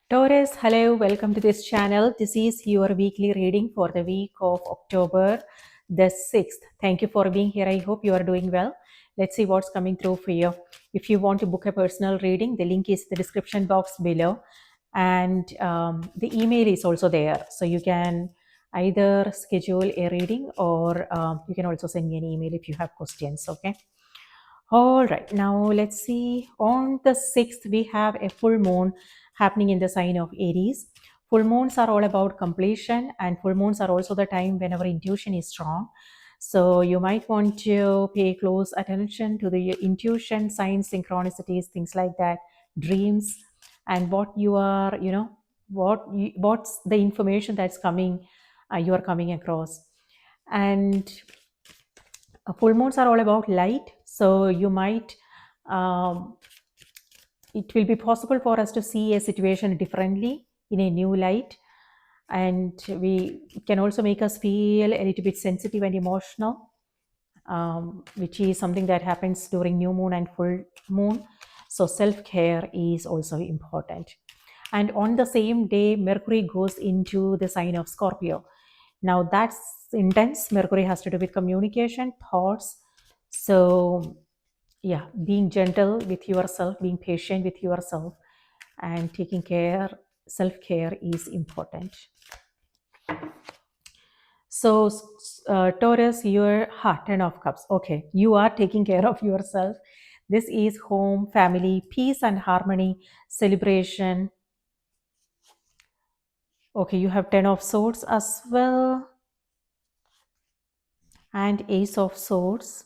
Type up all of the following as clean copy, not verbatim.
Taurus, hello, welcome to this channel. This is your weekly reading for the week of October the 6th. Thank you for being here. I hope you are doing well. Let's see what's coming through for you. If you want to book a personal reading, the link is in the description box below. And the email is also there. So you can either schedule a reading or you can also send me an email if you have questions. Okay. All right, now let's see. On the 6th, we have a full moon happening in the sign of Aries. Full moons are all about completion, and full moons are also the time when our intuition is strong. So you might want to pay close attention to the intuition, signs, synchronicities, things like that, dreams, and what you are, what's the information that's coming, you are coming across. And full moons are all about light, so you might it will be possible for us to see a situation differently in a new light, and it can also make us feel a little bit sensitive and emotional, which is something that happens during new moon and full moon. So self-care is also important. And on the same day, Mercury goes into the sign of Scorpio. Now that's intense. Mercury has to do with communication, thoughts. So yeah, being gentle with yourself, being patient with yourself, and taking care, self-care is important. So Taurus, your heart, 10 of cups. Okay, you are taking care of yourself. This is home, family, peace and harmony, celebration. Okay, you have 10 of swords as well, and ace of swords,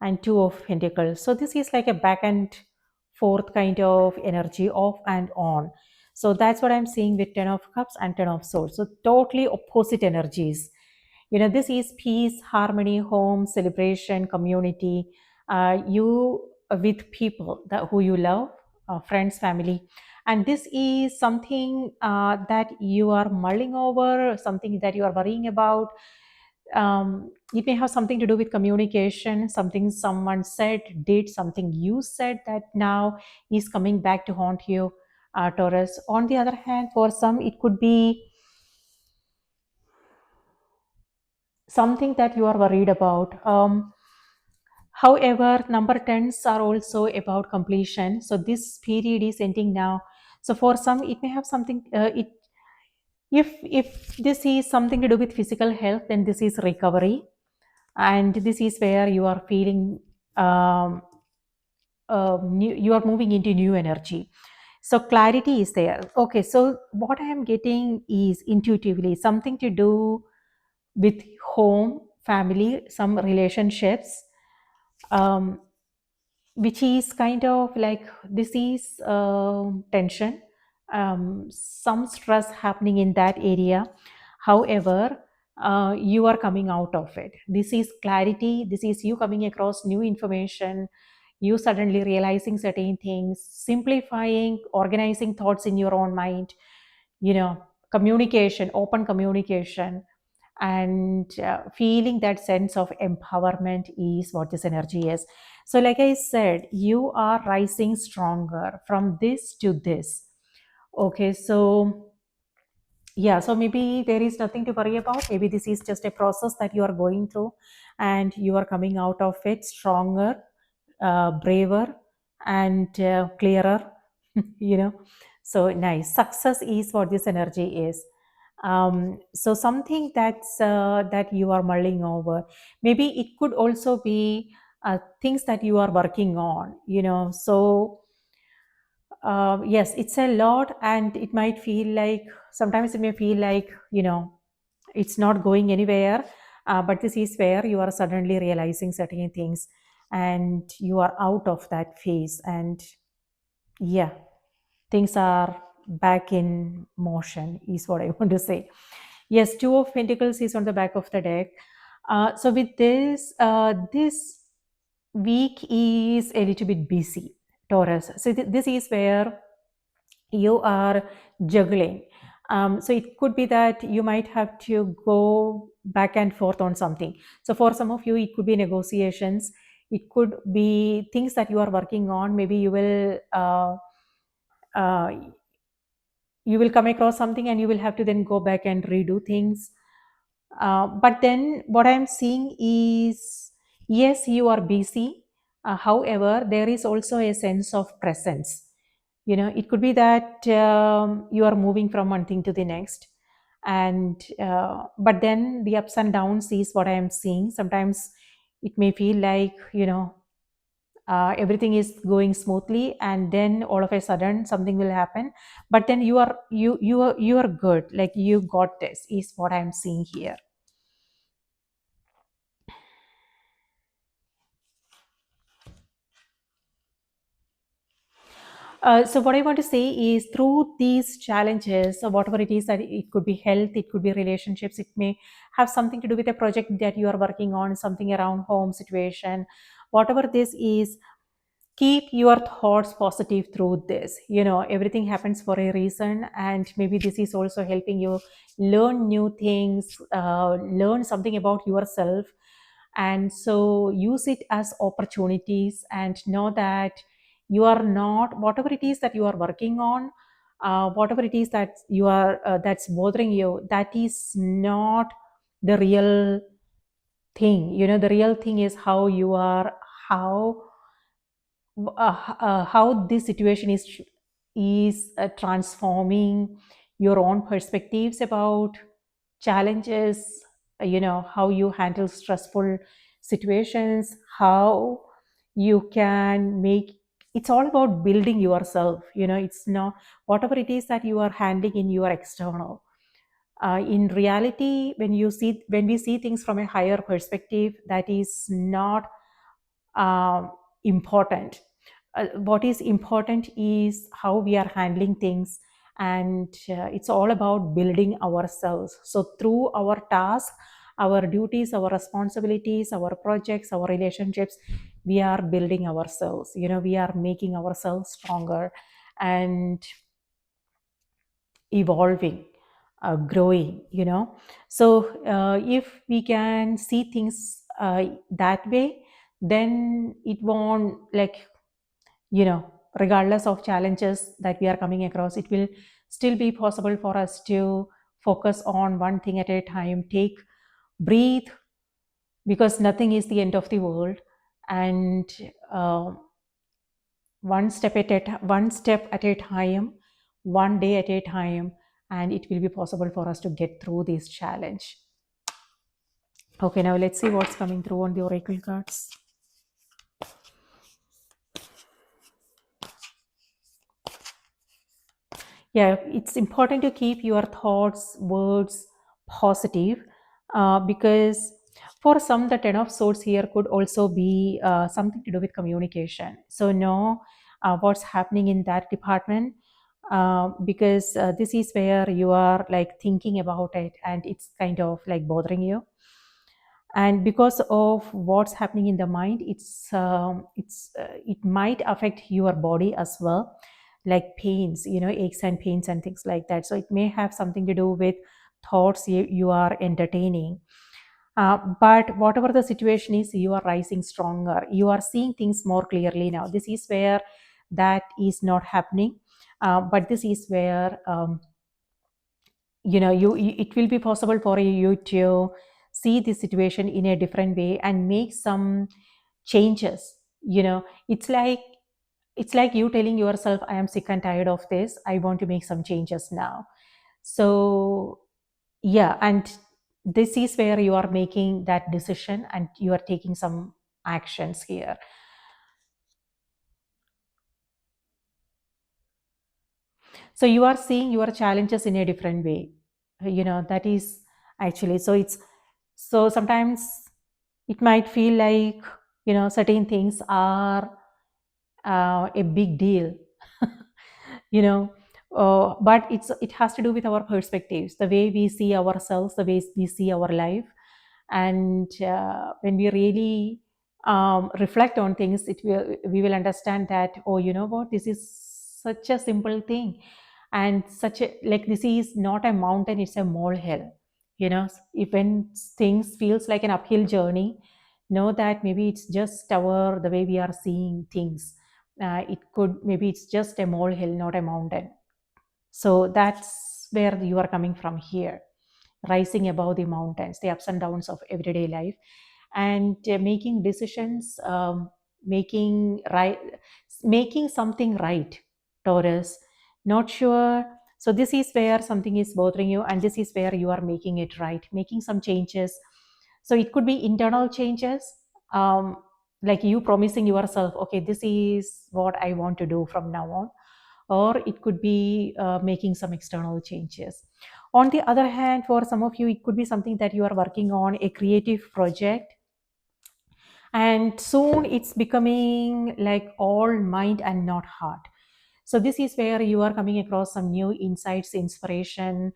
and 2 of pentacles. So this is like a back and forth kind of energy, off and on. So that's what I'm seeing with 10 of cups and 10 of swords. So totally opposite energies. This is peace, harmony, home, celebration, community, you with people who you love, friends, family. And this is something that you are mulling over, something that you are worrying about. It may have something to do with communication, something someone said, did, something you said that now is coming back to haunt you, Taurus. On the other hand, for some, it could be something that you are worried about. However, number 10s are also about completion. So this period is ending now. So for some, it may have something. If this is something to do with physical health, then this is recovery, and this is where you are feeling you are moving into new energy. So clarity is there. Okay, so what I am getting is intuitively something to do with home, family, some relationships, um, which is kind of like this is tension, some stress happening in that area. However, you are coming out of it. This is clarity. This is you coming across new information, you suddenly realizing certain things, simplifying, organizing thoughts in your own mind, communication, open communication, and feeling that sense of empowerment is what this energy is. So like I said, you are rising stronger from this to this. Okay, so yeah, so maybe there is nothing to worry about. Maybe this is just a process that you are going through, and you are coming out of it stronger, braver, and clearer. you know so nice. Success is what this energy is. So something that you are mulling over, maybe it could also be things that you are working on. So yes, it's a lot, and it might feel like, sometimes it may feel like, it's not going anywhere. But this is where you are suddenly realizing certain things, and you are out of that phase, and yeah, things are back in motion is what I want to say. Yes, 2 of pentacles is on the back of the deck. So with this week is a little bit busy, Taurus. So this is where you are juggling. So it could be that you might have to go back and forth on something. So for some of you, it could be negotiations. It could be things that you are working on. Maybe you will uh, you will come across something and you will have to then go back and redo things. But then what I'm seeing is, yes, you are busy. However, there is also a sense of presence. It could be that you are moving from one thing to the next. And but then the ups and downs is what I am seeing. Sometimes it may feel like, everything is going smoothly, and then all of a sudden something will happen, but then you are good, like you got this is what I'm seeing here. So what I want to say is, through these challenges, or whatever it is, that it could be health, it could be relationships, it may have something to do with a project that you are working on, something around home situation, whatever this is, keep your thoughts positive through this. Everything happens for a reason, and maybe this is also helping you learn new things, learn something about yourself. And so use it as opportunities, and know that you are not, whatever it is that you are working on, whatever it is that you are that's bothering you, that is not the real thing. The real thing is how you are, how how this situation is transforming your own perspectives about challenges, how you handle stressful situations, how you can make, it's all about building yourself. It's not whatever it is that you are handling in your external. In reality, when we see things from a higher perspective, that is not important. What is important is how we are handling things, and it's all about building ourselves. So through our tasks, our duties, our responsibilities, our projects, our relationships, we are building ourselves. We are making ourselves stronger and evolving, growing. So if we can see things that way, then it won't, like, regardless of challenges that we are coming across, it will still be possible for us to focus on one thing at a time, take, breathe, because nothing is the end of the world. And uh, one step at a time, one day at a time, and it will be possible for us to get through this challenge. Okay, now let's see what's coming through on the oracle cards. Yeah, it's important to keep your thoughts, words positive, because for some, the Ten of Swords here could also be something to do with communication. So know what's happening in that department, because this is where you are like thinking about it, and it's kind of like bothering you. And because of what's happening in the mind, it might affect your body as well, like pains, aches and pains and things like that. So it may have something to do with thoughts you are entertaining. But whatever the situation is, you are rising stronger, you are seeing things more clearly now. This is where that is not happening, but this is where it will be possible for you to see the situation in a different way and make some changes. It's like you telling yourself, I am sick and tired of this, I want to make some changes now. So yeah, and this is where you are making that decision and you are taking some actions here. So you are seeing your challenges in a different way. That is actually, so it's, so sometimes it might feel like, certain things are a big deal. you know but it has to do with our perspectives, the way we see ourselves, the way we see our life. And when we really reflect on things, we will understand that, oh, you know what, this is such a simple thing, and such a, like, this is not a mountain, it's a molehill. If when things feels like an uphill journey, know that maybe it's just the way we are seeing things. It could, maybe it's just a molehill, not a mountain. So that's where you are coming from here, rising above the mountains, the ups and downs of everyday life, and making decisions, making right, making something right, Taurus. Not sure. So this is where something is bothering you, and this is where you are making it right, making some changes. So it could be internal changes, um, like you promising yourself, okay, this is what I want to do from now on, or it could be making some external changes. On the other hand, for some of you, it could be something that you are working on, a creative project, and soon it's becoming like all mind and not heart. So this is where you are coming across some new insights, inspiration,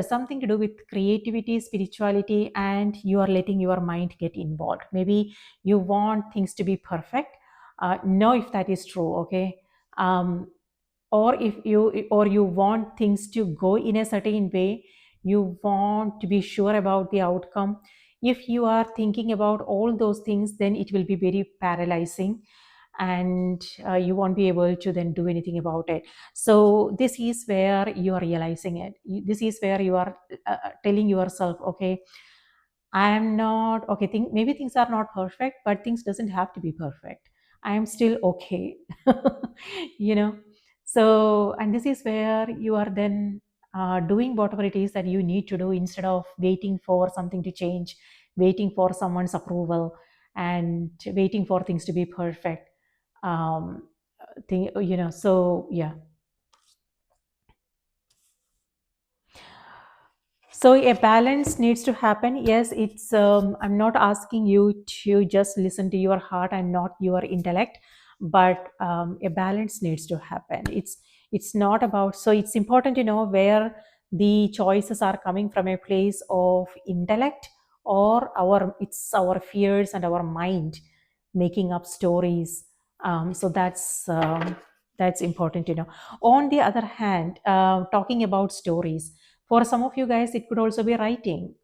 something to do with creativity, spirituality, and you are letting your mind get involved. Maybe you want things to be perfect. Know if that is true, okay? um, or you want things to go in a certain way, you want to be sure about the outcome. If you are thinking about all those things, then it will be very paralyzing, and you won't be able to then do anything about it. So this is where you are realizing it. This is where you are telling yourself, okay, I am not okay. Maybe things are not perfect, but things doesn't have to be perfect. I am still okay. you know. So, and this is where you are then doing whatever it is that you need to do instead of waiting for something to change, waiting for someone's approval, and waiting for things to be perfect. Um, So yeah. So a balance needs to happen. Yes, it's. I'm not asking you to just listen to your heart and not your intellect, but a balance needs to happen. It's not about. So it's important to know where the choices are coming from, a place of intellect, or our fears and our mind making up stories. So that's important to know. On the other hand, talking about stories, for some of you guys, it could also be writing.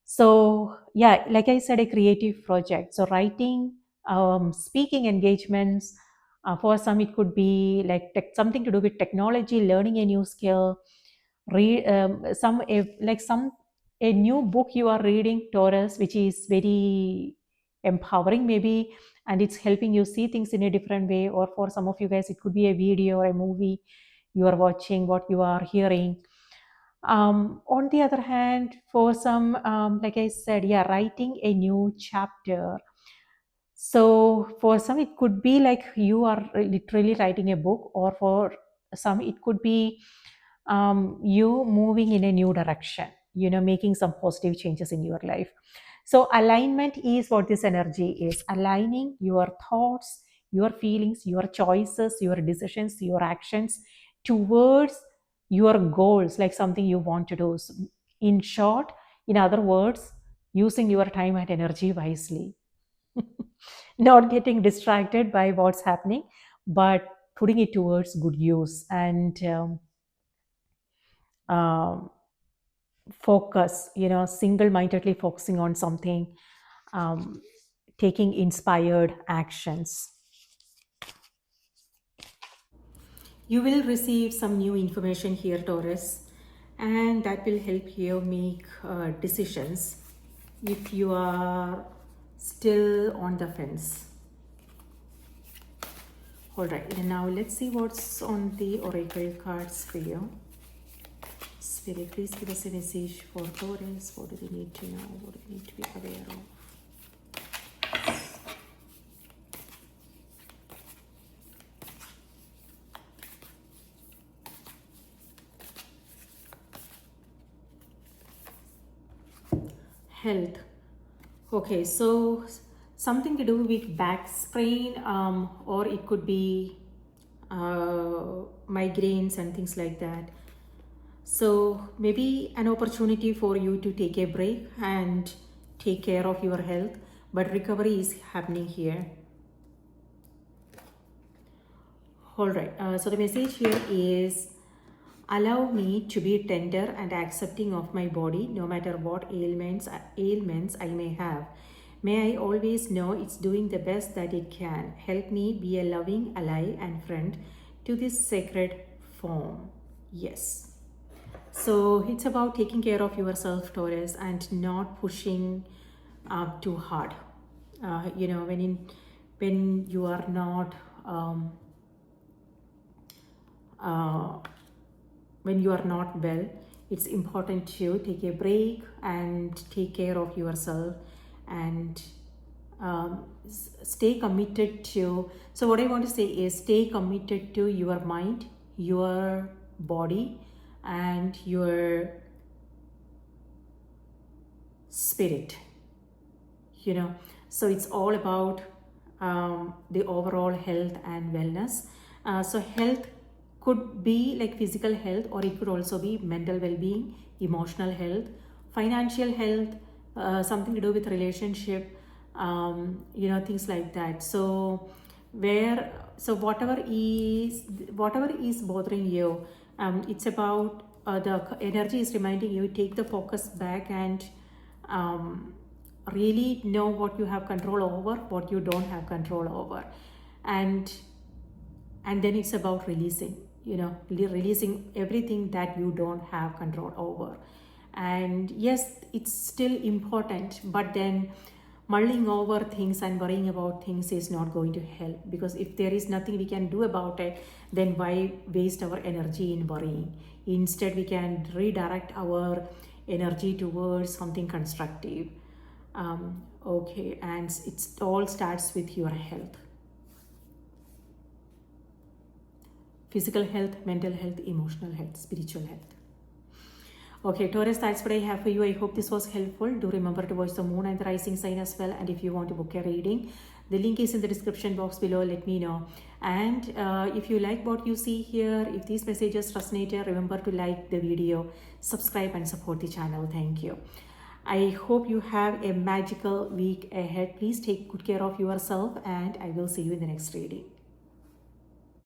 So, yeah, like I said, a creative project. So, writing, speaking engagements. For some, it could be like something to do with technology, learning a new skill, read a new book you are reading, Taurus, which is very empowering, maybe, and it's helping you see things in a different way. Or for some of you guys, it could be a video or a movie you are watching, what you are hearing. On the other hand, for some, like I said, yeah, writing a new chapter. So for some, it could be like you are literally writing a book, or for some, it could be you moving in a new direction, making some positive changes in your life. So alignment is what this energy is, aligning your thoughts, your feelings, your choices, your decisions, your actions towards your goals, like something you want to do. So in short, in other words, using your time and energy wisely. Not getting distracted by what's happening, but putting it towards good use, and um, focus, single-mindedly focusing on something, um, taking inspired actions. You will receive some new information here, Taurus, and that will help you make decisions if you are still on the fence. All right, and now let's see what's on the oracle cards for you. Spirit, please give us a message for Taurus. What do they need to know? What do they need to be aware of? Health. Okay, so something to do with back sprain, or it could be migraines and things like that. So maybe an opportunity for you to take a break and take care of your health, but recovery is happening here. All right, so the message here is, allow me to be tender and accepting of my body, no matter what ailments I may have. May I always know it's doing the best that it can. Help me be a loving ally and friend to this sacred form. Yes. So it's about taking care of yourself, Taurus, and not pushing too hard. When you are not um, uh, when you are not well, it's important to take a break and take care of yourself and stay committed to. So what I want to say is stay committed to your mind, your body, and your spirit. So it's all about the overall health and wellness. So health could be like physical health, or it could also be mental well-being, emotional health, financial health, something to do with relationship, things like that. So whatever is bothering you, it's about the energy is reminding you, take the focus back and um, really know what you have control over, what you don't have control over. And and then it's about releasing everything that you don't have control over. And yes, it's still important, but then mulling over things and worrying about things is not going to help, because if there is nothing we can do about it, then why waste our energy in worrying? Instead, we can redirect our energy towards something constructive. Okay, and it all starts with your health: physical health, mental health, emotional health, spiritual health. Okay, Taurus, that's what I have for you. I hope this was helpful. Do remember to watch the moon and the rising sign as well. And if you want to book a reading, the link is in the description box below. Let me know. And if you like what you see here, if these messages resonated, remember to like the video, subscribe, and support the channel. Thank you. I hope you have a magical week ahead. Please take good care of yourself, and I will see you in the next reading.